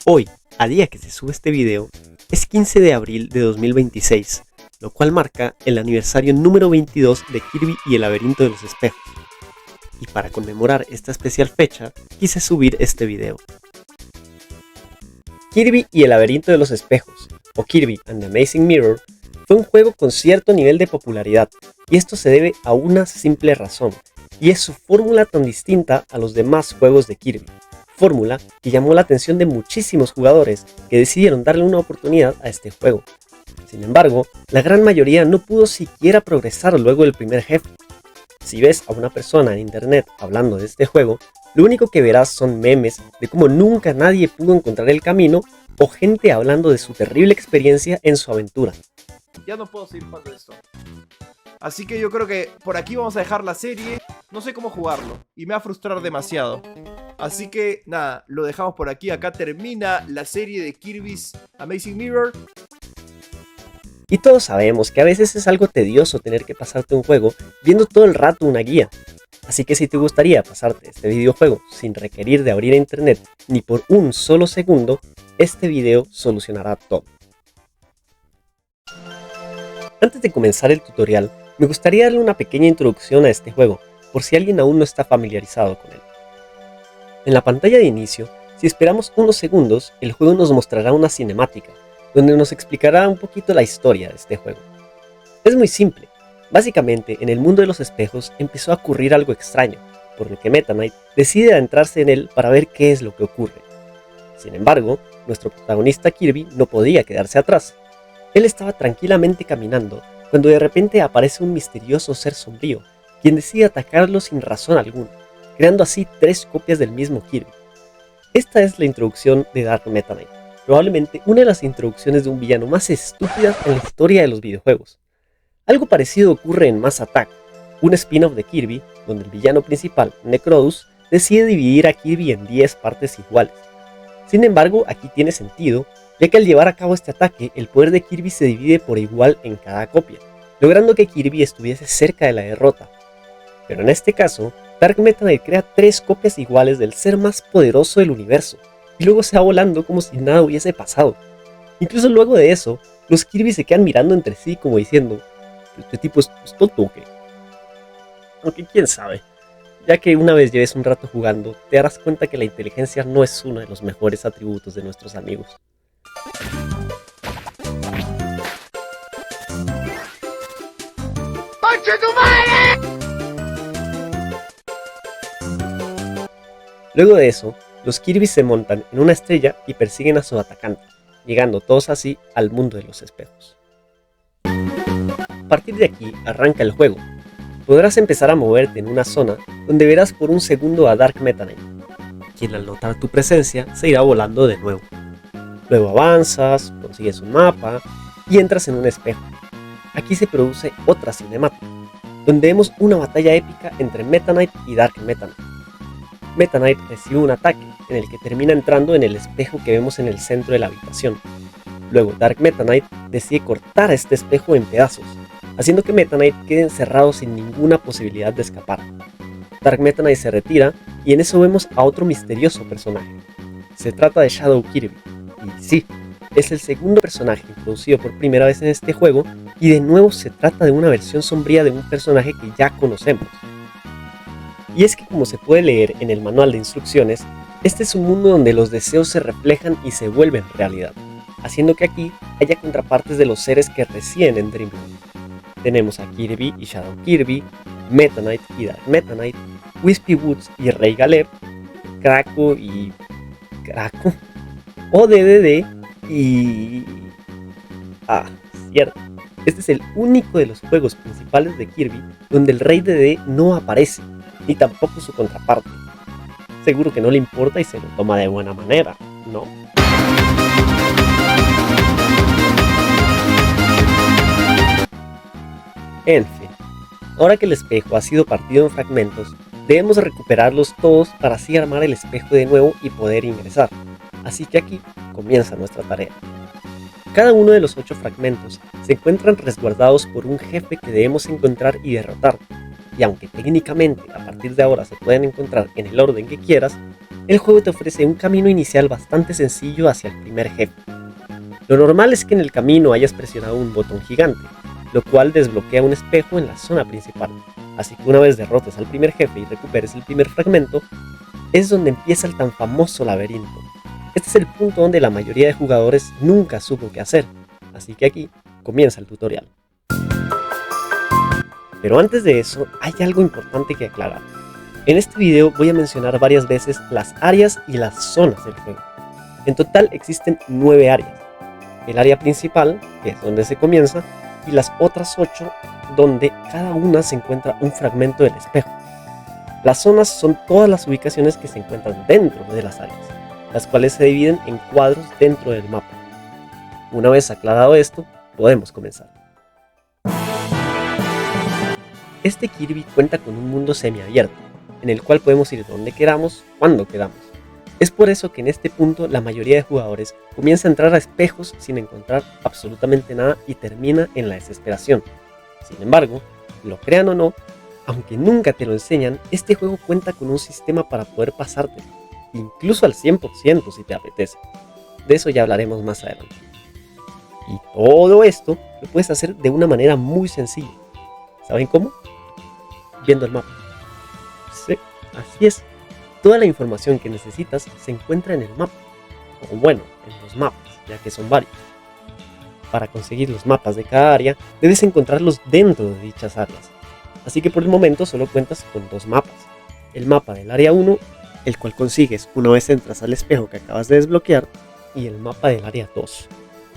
Hoy, a día que se sube este video, es 15 de abril de 2026, lo cual marca el aniversario número 22 de Kirby y el laberinto de los espejos. Y para conmemorar esta especial fecha, quise subir este video. Kirby y el laberinto de los espejos, o Kirby and the Amazing Mirror, fue un juego con cierto nivel de popularidad, y esto se debe a una simple razón, y es su fórmula tan distinta a los demás juegos de Kirby. Fórmula que llamó la atención de muchísimos jugadores que decidieron darle una oportunidad a este juego. Sin embargo, la gran mayoría no pudo siquiera progresar luego del primer jefe. Si ves a una persona en internet hablando de este juego, lo único que verás son memes de cómo nunca nadie pudo encontrar el camino o gente hablando de su terrible experiencia en su aventura. Ya no puedo seguir jugando esto. Así que yo creo que por aquí vamos a dejar la serie. No sé cómo jugarlo y me va a frustrar demasiado. Así que nada, lo dejamos por aquí. Acá termina la serie de Kirby's Amazing Mirror. Y todos sabemos que a veces es algo tedioso tener que pasarte un juego viendo todo el rato una guía. Así que si te gustaría pasarte este videojuego sin requerir de abrir internet ni por un solo segundo, este video solucionará todo. Antes de comenzar el tutorial, me gustaría darle una pequeña introducción a este juego, por si alguien aún no está familiarizado con él. En la pantalla de inicio, si esperamos unos segundos, el juego nos mostrará una cinemática, donde nos explicará un poquito la historia de este juego. Es muy simple. Básicamente, en el mundo de los espejos empezó a ocurrir algo extraño, por lo que Meta Knight decide adentrarse en él para ver qué es lo que ocurre. Sin embargo, nuestro protagonista Kirby no podía quedarse atrás. Él estaba tranquilamente caminando, cuando de repente aparece un misterioso ser sombrío, quien decide atacarlo sin razón alguna, creando así 3 copias del mismo Kirby. Esta es la introducción de Dark Meta Knight, probablemente una de las introducciones de un villano más estúpidas en la historia de los videojuegos. Algo parecido ocurre en Mass Attack, un spin-off de Kirby, donde el villano principal, Necrodus, decide dividir a Kirby en 10 partes iguales. Sin embargo, aquí tiene sentido, ya que al llevar a cabo este ataque, el poder de Kirby se divide por igual en cada copia, logrando que Kirby estuviese cerca de la derrota. Pero en este caso, Dark Meta Knight crea 3 copias iguales del ser más poderoso del universo, y luego se va volando como si nada hubiese pasado. Incluso luego de eso, los Kirby se quedan mirando entre sí como diciendo, ¿este tipo es tonto o qué? Aunque quién sabe, ya que una vez lleves un rato jugando, te darás cuenta que la inteligencia no es uno de los mejores atributos de nuestros amigos. ¡Conche tu madre! Luego de eso, los Kirby se montan en una estrella y persiguen a su atacante, llegando todos así al mundo de los espejos. A partir de aquí arranca el juego. Podrás empezar a moverte en una zona donde verás por un segundo a Dark Meta Knight, quien al notar tu presencia se irá volando de nuevo. Luego avanzas, consigues un mapa y entras en un espejo. Aquí se produce otra cinemática, donde vemos una batalla épica entre Meta Knight y Dark Meta Knight. Meta Knight recibe un ataque en el que termina entrando en el espejo que vemos en el centro de la habitación. Luego Dark Meta Knight decide cortar este espejo en pedazos, haciendo que Meta Knight quede encerrado sin ninguna posibilidad de escapar. Dark Meta Knight se retira y en eso vemos a otro misterioso personaje. Se trata de Shadow Kirby, y sí, es el segundo personaje introducido por primera vez en este juego, y de nuevo se trata de una versión sombría de un personaje que ya conocemos. Y es que como se puede leer en el manual de instrucciones, este es un mundo donde los deseos se reflejan y se vuelven realidad, haciendo que aquí haya contrapartes de los seres que residen en Dreamland. Tenemos a Kirby y Shadow Kirby, Meta Knight y Dark Meta Knight, Wispy Woods y Rey Galeb, Krako y... Krako, ODDD y... cierto. Este es el único de los juegos principales de Kirby donde el Rey DD no aparece, ni tampoco su contraparte. Seguro que no le importa y se lo toma de buena manera, ¿no? En fin, ahora que el espejo ha sido partido en fragmentos, debemos recuperarlos todos para así armar el espejo de nuevo y poder ingresar. Así que aquí comienza nuestra tarea. Cada uno de los 8 fragmentos se encuentran resguardados por un jefe que debemos encontrar y derrotar, y aunque técnicamente a partir de ahora se pueden encontrar en el orden que quieras, el juego te ofrece un camino inicial bastante sencillo hacia el primer jefe. Lo normal es que en el camino hayas presionado un botón gigante, lo cual desbloquea un espejo en la zona principal, así que una vez derrotes al primer jefe y recuperes el primer fragmento, es donde empieza el tan famoso laberinto. Este es el punto donde la mayoría de jugadores nunca supo qué hacer, así que aquí comienza el tutorial. Pero antes de eso, hay algo importante que aclarar. En este video voy a mencionar varias veces las áreas y las zonas del juego. En total existen 9 áreas. El área principal, que es donde se comienza, y las otras 8, donde cada una se encuentra un fragmento del espejo. Las zonas son todas las ubicaciones que se encuentran dentro de las áreas, las cuales se dividen en cuadros dentro del mapa. Una vez aclarado esto, podemos comenzar. Este Kirby cuenta con un mundo semiabierto, en el cual podemos ir donde queramos, cuando queramos. Es por eso que en este punto la mayoría de jugadores comienza a entrar a espejos sin encontrar absolutamente nada y termina en la desesperación. Sin embargo, lo crean o no, aunque nunca te lo enseñan, este juego cuenta con un sistema para poder pasarte, incluso al 100% si te apetece. De eso ya hablaremos más adelante. Y todo esto lo puedes hacer de una manera muy sencilla. ¿Saben cómo? Viendo el mapa. Sí, así es. Toda la información que necesitas se encuentra en el mapa, o bueno, en los mapas, ya que son varios. Para conseguir los mapas de cada área, debes encontrarlos dentro de dichas áreas. Así que por el momento solo cuentas con 2 mapas. El mapa del área 1, el cual consigues una vez entras al espejo que acabas de desbloquear, y el mapa del área 2,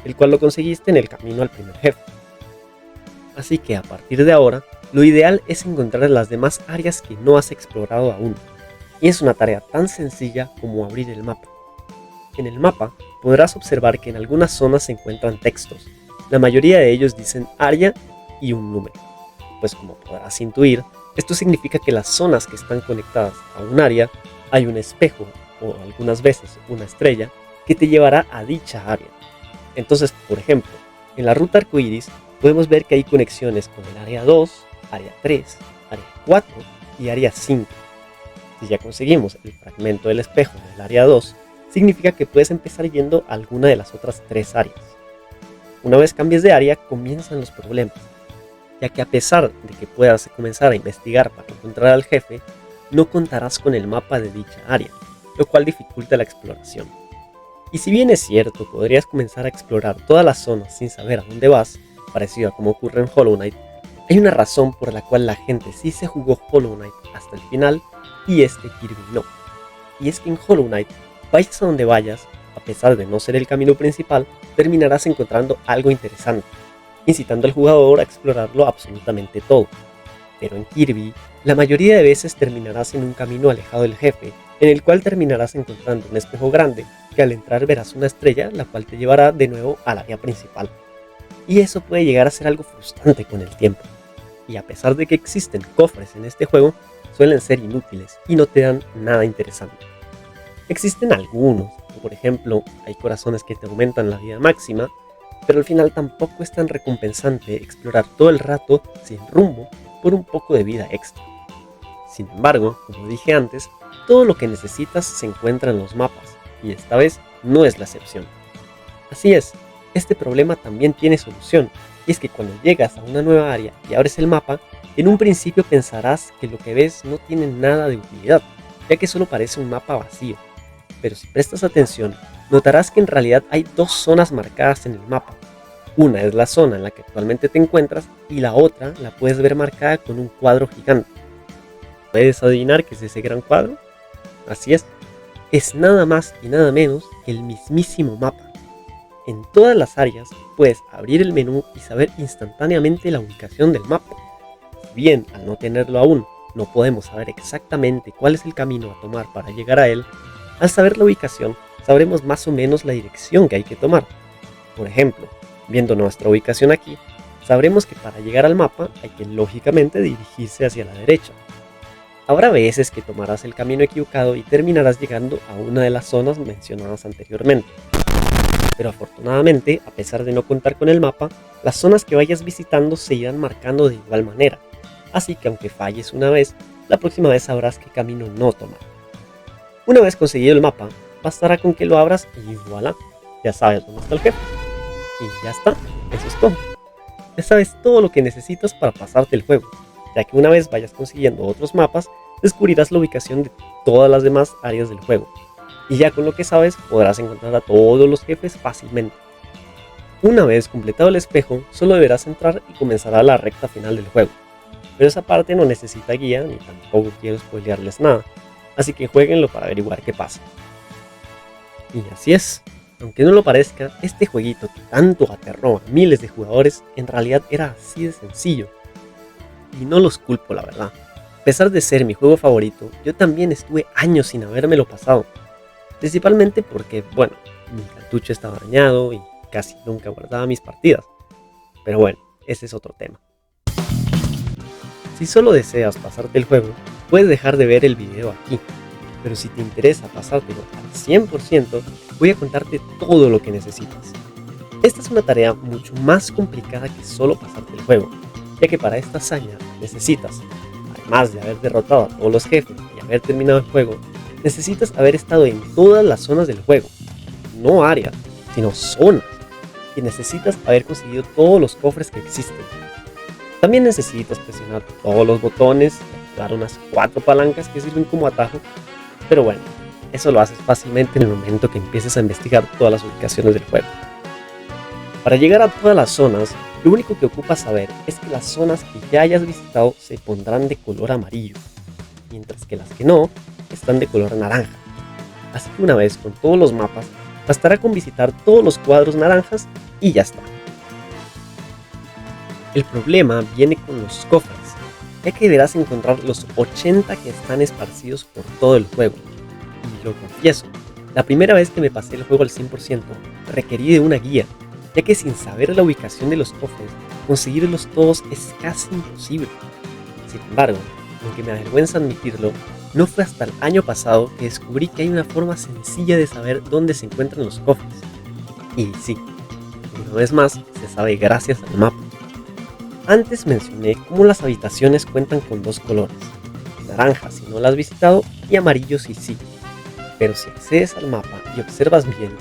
el cual lo conseguiste en el camino al primer jefe. Así que a partir de ahora, lo ideal es encontrar las demás áreas que no has explorado aún. Y es una tarea tan sencilla como abrir el mapa. En el mapa podrás observar que en algunas zonas se encuentran textos. La mayoría de ellos dicen área y un número. Pues como podrás intuir, esto significa que las zonas que están conectadas a un área hay un espejo o algunas veces una estrella que te llevará a dicha área. Entonces, por ejemplo, en la ruta arcoiris podemos ver que hay conexiones con el área 2, área 3, área 4 y área 5. Si ya conseguimos el fragmento del espejo del área 2, significa que puedes empezar yendo a alguna de las otras 3 áreas. Una vez cambies de área, comienzan los problemas, ya que a pesar de que puedas comenzar a investigar para encontrar al jefe, no contarás con el mapa de dicha área, lo cual dificulta la exploración. Y si bien es cierto, podrías comenzar a explorar todas las zonas sin saber a dónde vas, parecido a como ocurre en Hollow Knight, hay una razón por la cual la gente sí se jugó Hollow Knight hasta el final y este Kirby no. Y es que en Hollow Knight, vayas a donde vayas, a pesar de no ser el camino principal, terminarás encontrando algo interesante, incitando al jugador a explorarlo absolutamente todo. Pero en Kirby, la mayoría de veces terminarás en un camino alejado del jefe, en el cual terminarás encontrando un espejo grande, que al entrar verás una estrella, la cual te llevará de nuevo al área principal. Y eso puede llegar a ser algo frustrante con el tiempo. Y a pesar de que existen cofres en este juego, suelen ser inútiles y no te dan nada interesante. Existen algunos, por ejemplo, hay corazones que te aumentan la vida máxima, pero al final tampoco es tan recompensante explorar todo el rato sin rumbo por un poco de vida extra. Sin embargo, como dije antes, todo lo que necesitas se encuentra en los mapas, y esta vez no es la excepción. Así es, este problema también tiene solución, y es que cuando llegas a una nueva área y abres el mapa, en un principio pensarás que lo que ves no tiene nada de utilidad, ya que solo parece un mapa vacío. Pero si prestas atención, notarás que en realidad hay 2 zonas marcadas en el mapa. Una es la zona en la que actualmente te encuentras y la otra la puedes ver marcada con un cuadro gigante. ¿Puedes adivinar qué es ese gran cuadro? Así es nada más y nada menos que el mismísimo mapa. En todas las áreas puedes abrir el menú y saber instantáneamente la ubicación del mapa. Si bien al no tenerlo aún no podemos saber exactamente cuál es el camino a tomar para llegar a él, al saber la ubicación sabremos más o menos la dirección que hay que tomar. Por ejemplo, viendo nuestra ubicación aquí, sabremos que para llegar al mapa hay que lógicamente dirigirse hacia la derecha. Habrá veces que tomarás el camino equivocado y terminarás llegando a una de las zonas mencionadas anteriormente. Pero afortunadamente, a pesar de no contar con el mapa, las zonas que vayas visitando se irán marcando de igual manera, así que aunque falles una vez, la próxima vez sabrás qué camino no tomar. Una vez conseguido el mapa, bastará con que lo abras y voilà, ya sabes dónde está el jefe. Y ya está, eso es todo. Ya sabes todo lo que necesitas para pasarte el juego, ya que una vez vayas consiguiendo otros mapas, descubrirás la ubicación de todas las demás áreas del juego. Y ya con lo que sabes, podrás encontrar a todos los jefes fácilmente. Una vez completado el espejo, solo deberás entrar y comenzará la recta final del juego. Pero esa parte no necesita guía, ni tampoco quiero spoilearles nada, así que jueguenlo para averiguar qué pasa. Y así es, aunque no lo parezca, este jueguito que tanto aterró a miles de jugadores, en realidad era así de sencillo. Y no los culpo, la verdad. A pesar de ser mi juego favorito, yo también estuve años sin habérmelo pasado. Principalmente porque, bueno, mi cartucho estaba dañado y casi nunca guardaba mis partidas. Pero bueno, ese es otro tema. Si solo deseas pasarte el juego, puedes dejar de ver el video aquí. Pero si te interesa pasártelo al 100%, voy a contarte todo lo que necesitas. Esta es una tarea mucho más complicada que solo pasarte el juego, ya que para esta hazaña necesitas, además de haber derrotado a todos los jefes y haber terminado el juego, necesitas haber estado en todas las zonas del juego, no áreas, sino zonas, y necesitas haber conseguido todos los cofres que existen. También necesitas presionar todos los botones, dar unas 4 palancas que sirven como atajo, pero bueno, eso lo haces fácilmente en el momento que empieces a investigar todas las ubicaciones del juego. Para llegar a todas las zonas, lo único que ocupas saber es que las zonas que ya hayas visitado se pondrán de color amarillo, mientras que las que no, están de color naranja. Así que una vez con todos los mapas, bastará con visitar todos los cuadros naranjas y ya está. El problema viene con los cofres, ya que deberás encontrar los 80 que están esparcidos por todo el juego. Y lo confieso, la primera vez que me pasé el juego al 100% requerí de una guía, ya que sin saber la ubicación de los cofres, conseguirlos todos es casi imposible. Sin embargo, aunque me avergüenza admitirlo, no fue hasta el año pasado que descubrí que hay una forma sencilla de saber dónde se encuentran los cofres. Y sí, una vez más, se sabe gracias al mapa. Antes mencioné cómo las habitaciones cuentan con 2 colores, naranja si no la has visitado y amarillo si sí. Pero si accedes al mapa y observas bien,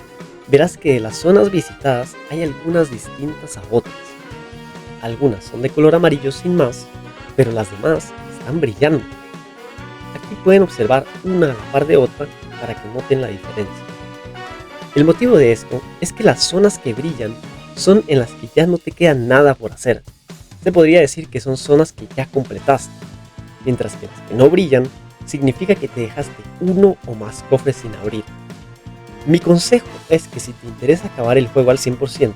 verás que de las zonas visitadas hay algunas distintas a otras. Algunas son de color amarillo sin más, pero las demás están brillando. Aquí pueden observar una a la par de otra para que noten la diferencia. El motivo de esto es que las zonas que brillan son en las que ya no te queda nada por hacer. Se podría decir que son zonas que ya completaste, mientras que las que no brillan significa que te dejaste uno o más cofres sin abrir. Mi consejo es que si te interesa acabar el juego al 100%,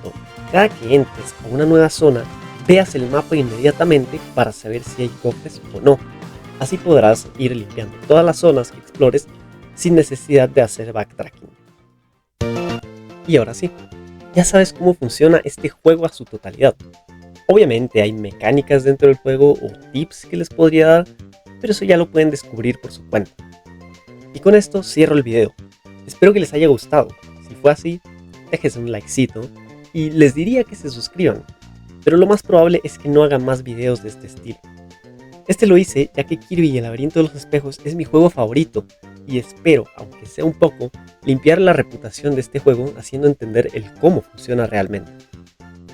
cada que entres a una nueva zona, veas el mapa inmediatamente para saber si hay cofres o no. Así podrás ir limpiando todas las zonas que explores sin necesidad de hacer backtracking. Y ahora sí, ya sabes cómo funciona este juego a su totalidad. Obviamente hay mecánicas dentro del juego o tips que les podría dar, pero eso ya lo pueden descubrir por su cuenta. Y con esto cierro el video. Espero que les haya gustado. Si fue así, déjense un likecito y les diría que se suscriban, pero lo más probable es que no hagan más videos de este estilo. Este lo hice ya que Kirby y el laberinto de los espejos es mi juego favorito y espero, aunque sea un poco, limpiar la reputación de este juego haciendo entender el cómo funciona realmente.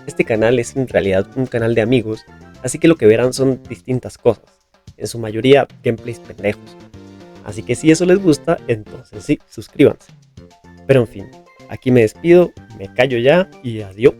Este canal es en realidad un canal de amigos, así que lo que verán son distintas cosas, en su mayoría gameplays pendejos. Así que si eso les gusta, entonces sí, suscríbanse. Pero en fin, aquí me despido, me callo ya y adiós.